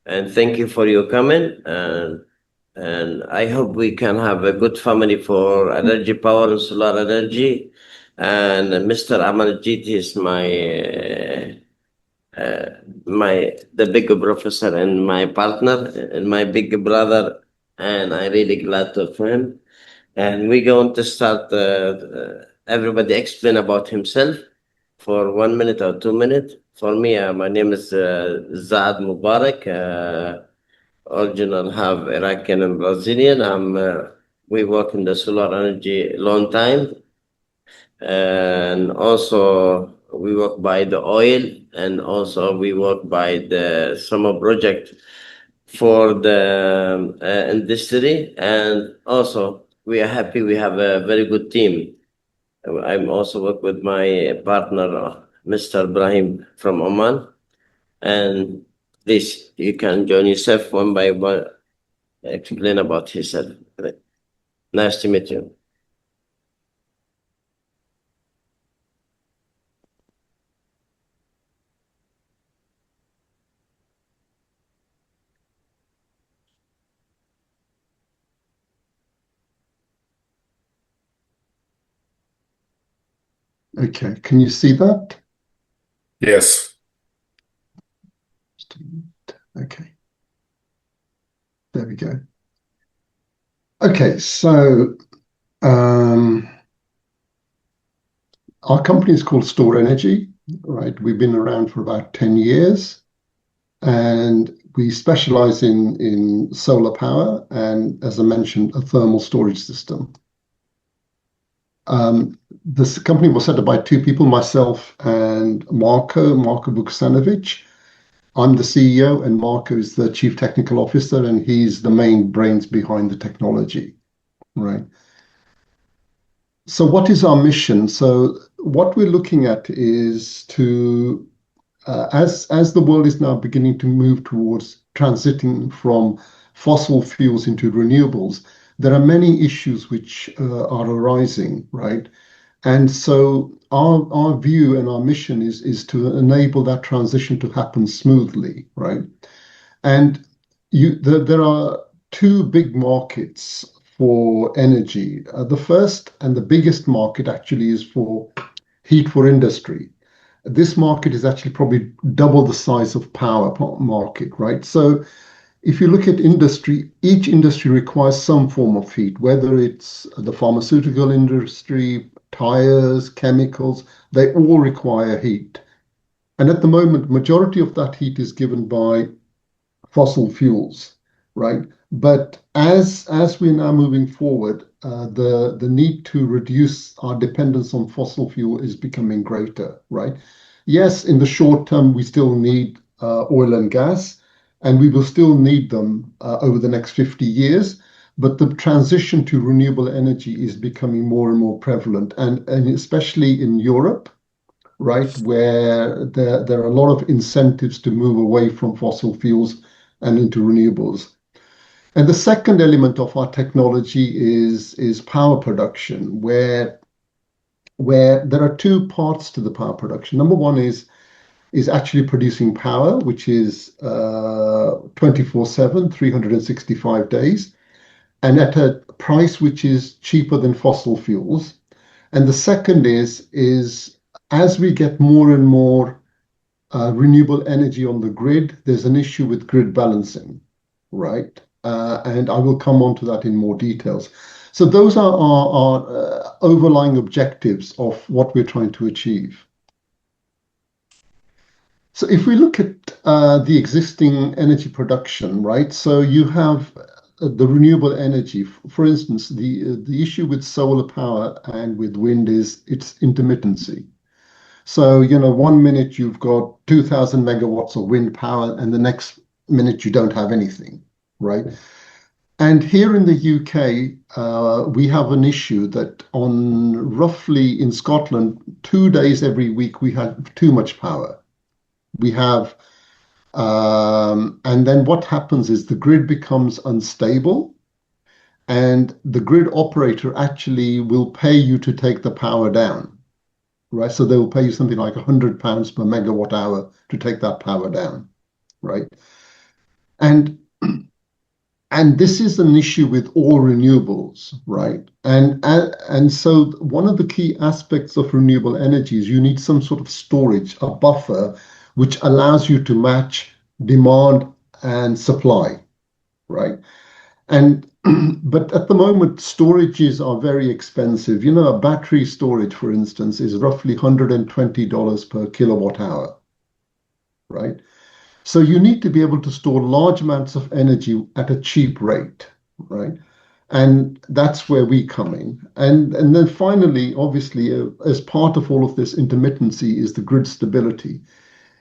and thank you for your comment. And I hope we can have a good family for energy power and solar energy. And Mr. Amal Jit is my the big professor and my partner and my big brother, and I'm really glad to for him. And we're going to start. Everybody explain about himself for 1 minute or 2 minutes. For me, my name is Zaad Mubarak. Original have Iraqi and Brazilian. We work in the solar energy long time, and also we work by the oil, and also we work by the summer project for the industry, and also we are happy we have a very good team. I'm also work with my partner, Mr. Ibrahim from Oman, and please you can join yourself one by one, explain about himself. Nice to meet you. Okay, can you see that? Yes. Okay, there we go. Okay, so um, our company is called Store Energy, right? We've been around for about 10 years and we specialize in solar power and, as I mentioned, a thermal storage system. This company was set up by two people, myself and Marko Vuksanovic. I'm the CEO, and Marco is the Chief Technical Officer, and he's the main brains behind the technology, right? So, what is our mission? So, what we're looking at is to, as the world is now beginning to move towards transiting from fossil fuels into renewables, there are many issues which are arising, right? And so our view and our mission is to enable that transition to happen smoothly, right? And there are two big markets for energy. The first and the biggest market actually is for heat for industry. This market is actually probably double the size of power market, right? So if you look at industry, each industry requires some form of heat, whether it's the pharmaceutical industry, tires, chemicals, they all require heat. And at the moment, majority of that heat is given by fossil fuels, right? But as we're now moving forward, the need to reduce our dependence on fossil fuel is becoming greater, right? Yes, in the short term, we still need oil and gas, and we will still need them over the next 50 years. But the transition to renewable energy is becoming more and more prevalent, and especially in Europe, right, where there are a lot of incentives to move away from fossil fuels and into renewables. And the second element of our technology is power production, where there are two parts to the power production. Number one is actually producing power, which is 24/7, 365 days, and at a price which is cheaper than fossil fuels. And the second is as we get more and more renewable energy on the grid, there's an issue with grid balancing, right? And I will come on to that in more details. So those are our overlying objectives of what we're trying to achieve. So if we look at the existing energy production, right? So you have the renewable energy. For instance, the issue with solar power and with wind is its intermittency. So, 1 minute you've got 2,000 megawatts of wind power, and the next minute you don't have anything, right? And here in the UK, we have an issue that on roughly in Scotland, 2 days every week we have too much power. We have, and then what happens is the grid becomes unstable, and the grid operator actually will pay you to take the power down, right? So they will pay you something like £100 per megawatt hour to take that power down, right? And and this is an issue with all renewables, right? And so one of the key aspects of renewable energy is you need some sort of storage, a buffer, which allows you to match demand and supply, right? And but at the moment, storages are very expensive. A battery storage, for instance, is roughly $120 per kilowatt hour, right? So you need to be able to store large amounts of energy at a cheap rate, right? And that's where we come in. And then finally, obviously, as part of all of this intermittency is the grid stability.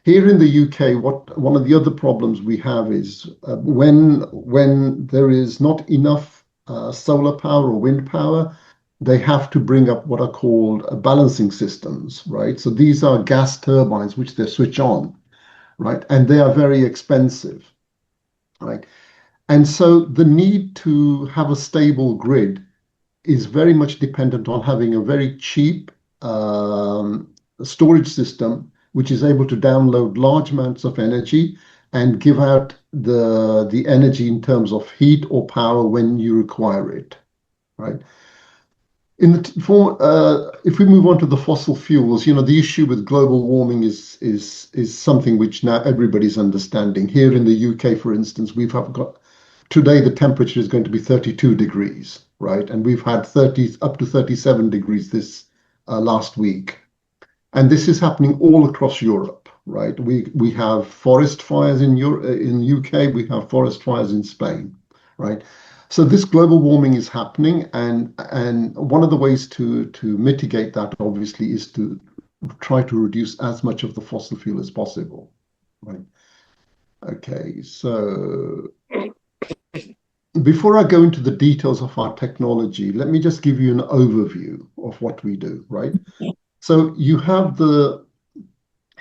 Here in the UK, one of the other problems we have is when there is not enough solar power or wind power, they have to bring up what are called balancing systems, right? So these are gas turbines which they switch on, right? And they are very expensive, right? And so the need to have a stable grid is very much dependent on having a very cheap storage system, which is able to download large amounts of energy and give out the energy in terms of heat or power when you require it, right? If we move on to the fossil fuels, the issue with global warming is something which now everybody's understanding. Here in the UK, for instance, we've got today the temperature is going to be 32 degrees, right? And we've had 30 up to 37 degrees this last week, and this is happening all across Europe, right? We have forest fires in UK, we have forest fires in Spain, right? So this global warming is happening, and one of the ways to mitigate that obviously is to try to reduce as much of the fossil fuel as possible, right? Okay, so before I go into the details of our technology, let me just give you an overview of what we do, right? So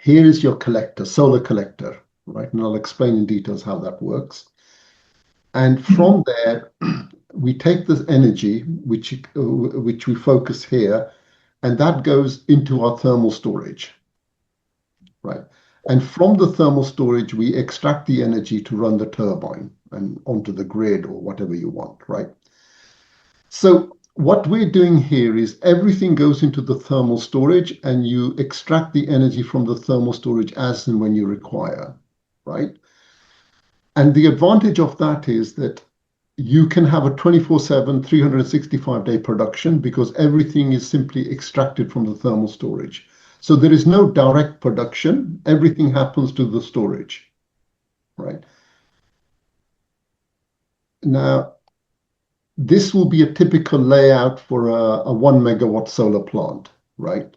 here is your collector, solar collector, right? And I'll explain in details how that works. And from there, we take this energy, which we focus here, and that goes into our thermal storage, right? And from the thermal storage, we extract the energy to run the turbine and onto the grid or whatever you want, right? So what we're doing here is everything goes into the thermal storage and you extract the energy from the thermal storage as and when you require, right? And the advantage of that is that you can have a 24/7, 365-day production because everything is simply extracted from the thermal storage. So there is no direct production. Everything happens to the storage, right? Now, this will be a typical layout for a 1 megawatt solar plant, right?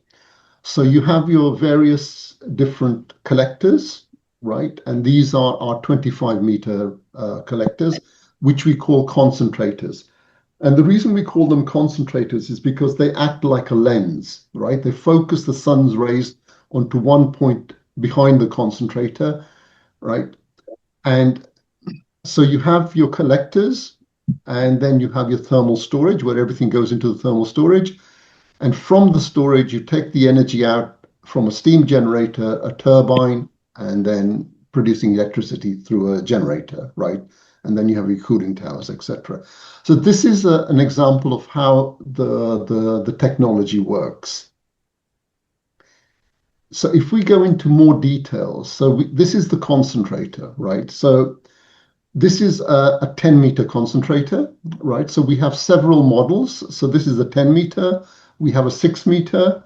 So you have your various different collectors, right? And these are our 25-meter collectors, which we call concentrators. And the reason we call them concentrators is because they act like a lens, right? They focus the sun's rays onto one point behind the concentrator, right? And so you have your collectors, and then you have your thermal storage where everything goes into the thermal storage. And from the storage, you take the energy out from a steam generator, a turbine, and then producing electricity through a generator, right? And then you have your cooling towers, etc. So this is an example of how the technology works. So if we go into more details, this is the concentrator, right? So this is a 10-meter concentrator, right? So we have several models. So this is a 10-meter, we have a 6-meter,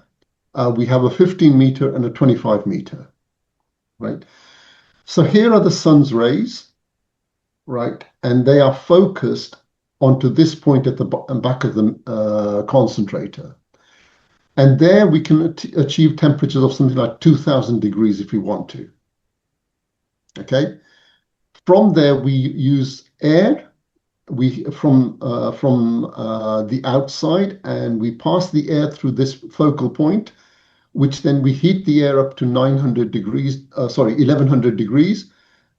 we have a 15-meter and a 25-meter, right? So here are the sun's rays, right? And they are focused onto this point at the back of the concentrator. And there we can achieve temperatures of something like 2000 degrees if we want to, okay? From there, we use air from the outside, and we pass the air through this focal point, which then we heat the air up to 1100 degrees,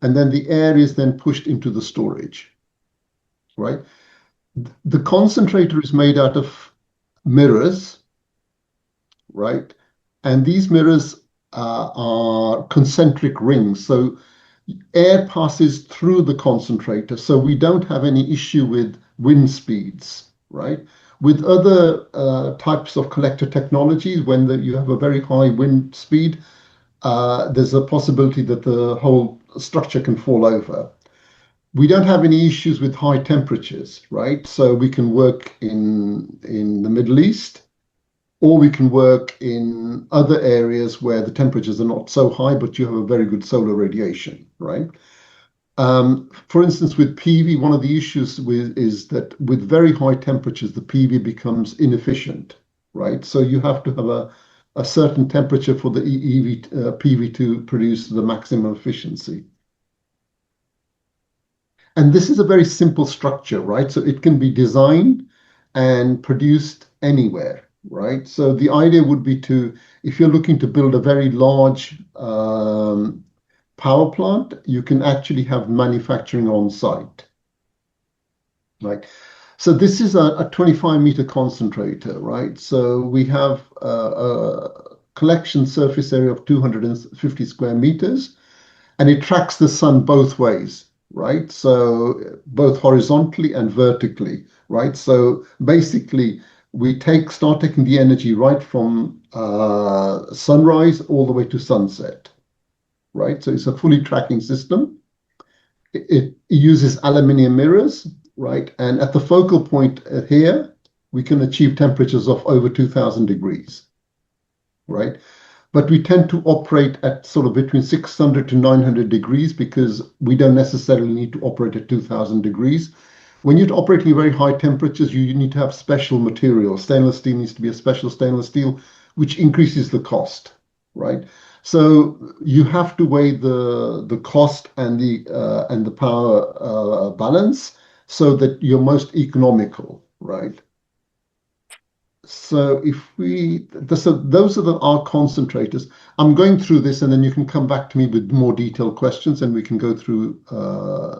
and then the air is then pushed into the storage, right? The concentrator is made out of mirrors, right? And these mirrors are concentric rings. So Air passes through the concentrator, so we don't have any issue with wind speeds, right? With other types of collector technologies, when you have a very high wind speed, there's a possibility that the whole structure can fall over. We don't have any issues with high temperatures, right? So we can work in the Middle East, or we can work in other areas where the temperatures are not so high, but you have a very good solar radiation, right? For instance, with PV, one of the issues is that with very high temperatures, the PV becomes inefficient, right? So you have to have a certain temperature for the PV to produce the maximum efficiency. And this is a very simple structure, right? So it can be designed and produced anywhere, right? So the idea would be if you're looking to build a very large power plant, you can actually have manufacturing on site, right? So this is a 25-meter concentrator, right? So we have a collection surface area of 250 square meters, and it tracks the sun both ways, right? So both horizontally and vertically, right? So basically, we start taking the energy right from sunrise all the way to sunset, right? So it's a fully tracking system. It uses aluminium mirrors, right? And at the focal point here, we can achieve temperatures of over 2000 degrees, right? But we tend to operate at sort of between 600 to 900 degrees because we don't necessarily need to operate at 2000 degrees. When you're operating at very high temperatures, you need to have special materials. Stainless steel needs to be a special stainless steel, which increases the cost, right? So you have to weigh the cost and the power balance so that you're most economical, right? So those are our concentrators. I'm going through this, and then you can come back to me with more detailed questions, and we can go through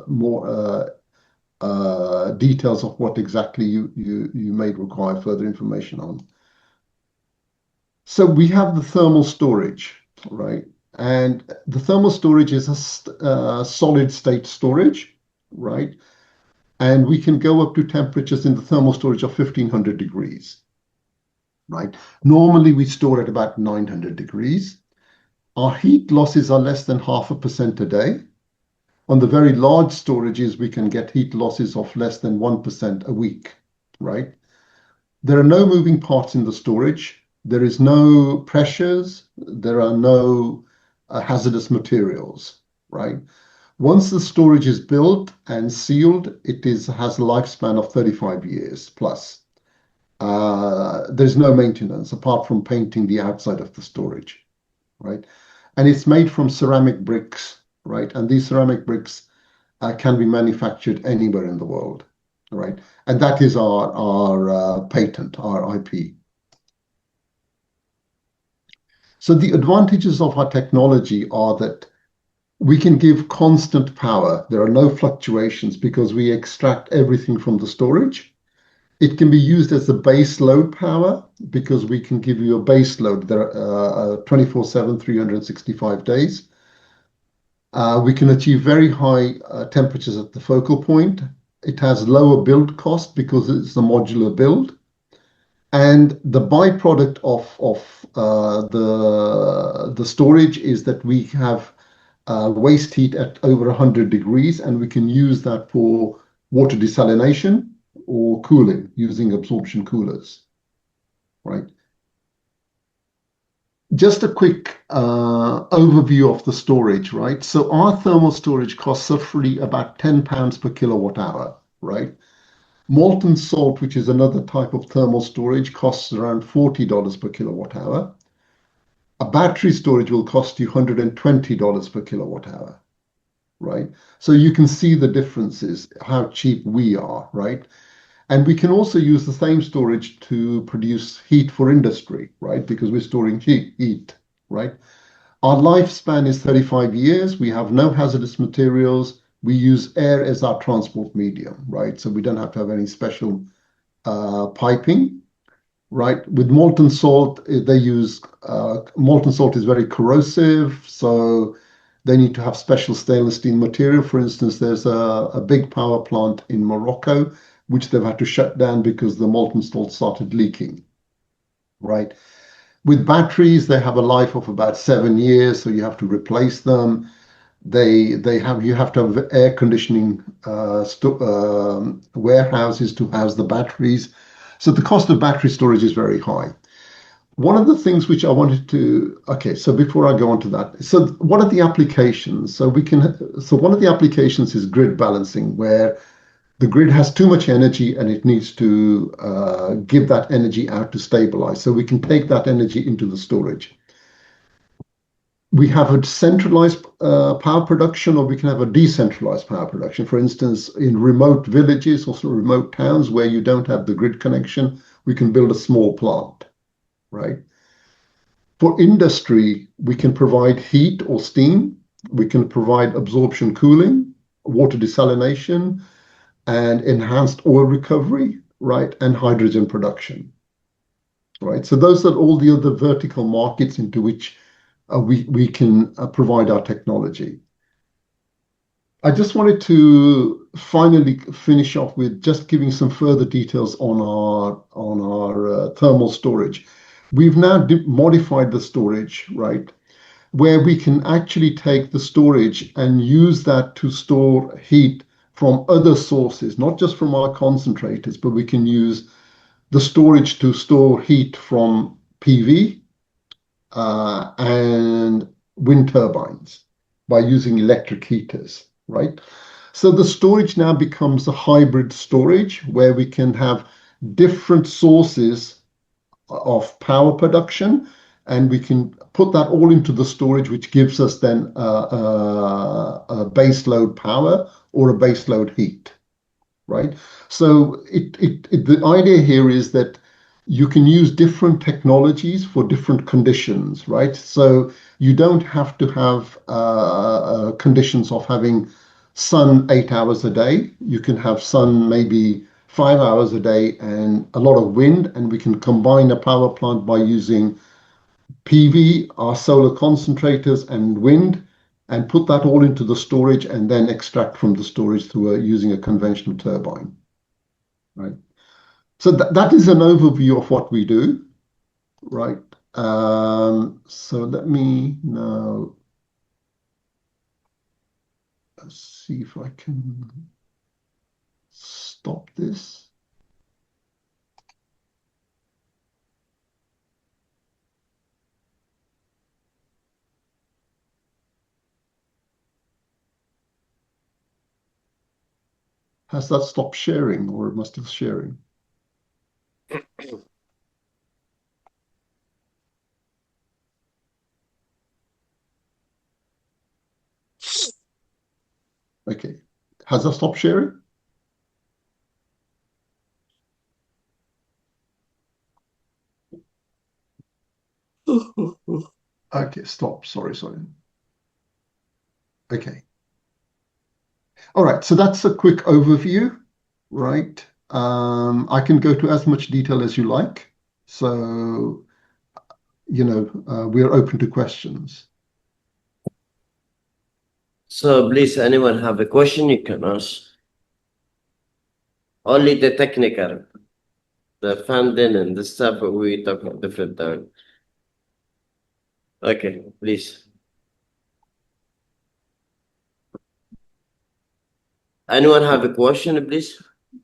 more details of what exactly you may require further information on. So we have the thermal storage, right? And the thermal storage is a solid state storage, right? And we can go up to temperatures in the thermal storage of 1500 degrees, right? Normally we store at about 900 degrees. Our heat losses are less than 0.5% a day. On the very large storages, we can get heat losses of less than 1% a week, right? There are no moving parts in the storage. There is no pressures. There are no hazardous materials, right? Once the storage is built and sealed, it has a lifespan of 35 years plus. There's no maintenance apart from painting the outside of the storage, right? And it's made from ceramic bricks, right? And these ceramic bricks can be manufactured anywhere in the world, right? And that is our patent, our IP. So the advantages of our technology are that we can give constant power. There are no fluctuations because we extract everything from the storage. It can be used as a base load power because we can give you a base load there 24/7, 365 days. We can achieve very high temperatures at the focal point. It has lower build cost because it's a modular build. And the byproduct of the storage is that we have waste heat at over 100 degrees, and we can use that for water desalination or cooling using absorption coolers, right? Just a quick overview of the storage, right? So our thermal storage costs roughly about £10 per kilowatt hour, right? Molten salt, which is another type of thermal storage, costs around $40 per kilowatt hour. A battery storage will cost you $120 per kilowatt hour, right? So you can see the differences, how cheap we are, right? And we can also use the same storage to produce heat for industry, right? Because we're storing heat, right? Our lifespan is 35 years. We have no hazardous materials. We use air as our transport medium, right? So we don't have to have any special piping, right? With molten salt, molten salt is very corrosive. So They need to have special stainless steel material. For instance, there's a big power plant in Morocco, which they've had to shut down because the molten salt started leaking, right? With batteries, they have a life of about 7 years, so you have to replace them. You have to have air conditioning warehouses to house the batteries. So the cost of battery storage is very high. One of the things which I wanted to, okay, so before I go on to that, so what are the applications? So one of the applications is grid balancing, where the grid has too much energy and it needs to give that energy out to stabilize. So we can take that energy into the storage. We have a centralized power production, or we can have a decentralized power production. For instance, in remote villages, also remote towns where you don't have the grid connection, we can build a small plant, right? For industry, we can provide heat or steam. We can provide absorption cooling, water desalination, and enhanced oil recovery, right? And hydrogen production, right? So those are all the other vertical markets into which we can provide our technology. I just wanted to finally finish off with just giving some further details on our thermal storage. We've now modified the storage, right, where we can actually take the storage and use that to store heat from other sources, not just from our concentrators, but we can use the storage to store heat from PV and wind turbines by using electric heaters, right? So the storage now becomes a hybrid storage where we can have different sources of power production, and we can put that all into the storage, which gives us then a base load power or a base load heat, right? So the idea here is that you can use different technologies for different conditions, right? So you don't have to have conditions of having sun 8 hours a day. You can have sun maybe 5 hours a day and a lot of wind, and we can combine a power plant by using PV, our solar concentrators, and wind, and put that all into the storage and then extract from the storage through using a conventional turbine, right? So that is an overview of what we do, right? So let me now see if I can stop this. Has that stopped sharing, or am I still sharing? Okay. Has that stopped sharing? Okay, stop. Sorry. Okay. All right, so that's a quick overview, right? I can go to as much detail as you like. So, we're open to questions. So please, anyone have a question, you can ask. Only the technical, the funding and the stuff we talk about different time. Okay, please. Anyone have a question, please?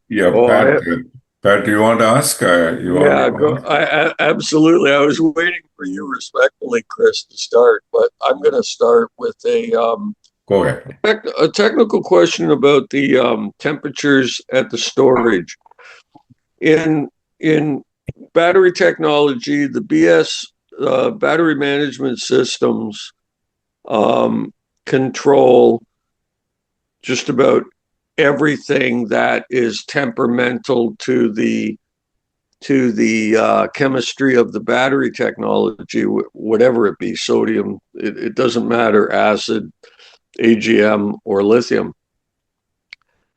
Yeah, Oh, Pat, do you want to ask? Absolutely. I was waiting for you respectfully, Chris, to start, but I'm going to start with Go ahead. a technical question about the temperatures at the storage. In battery technology, the battery management systems control just about everything that is temperamental to the chemistry of the battery technology, whatever it be, sodium, it doesn't matter, acid, AGM, or lithium.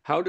How do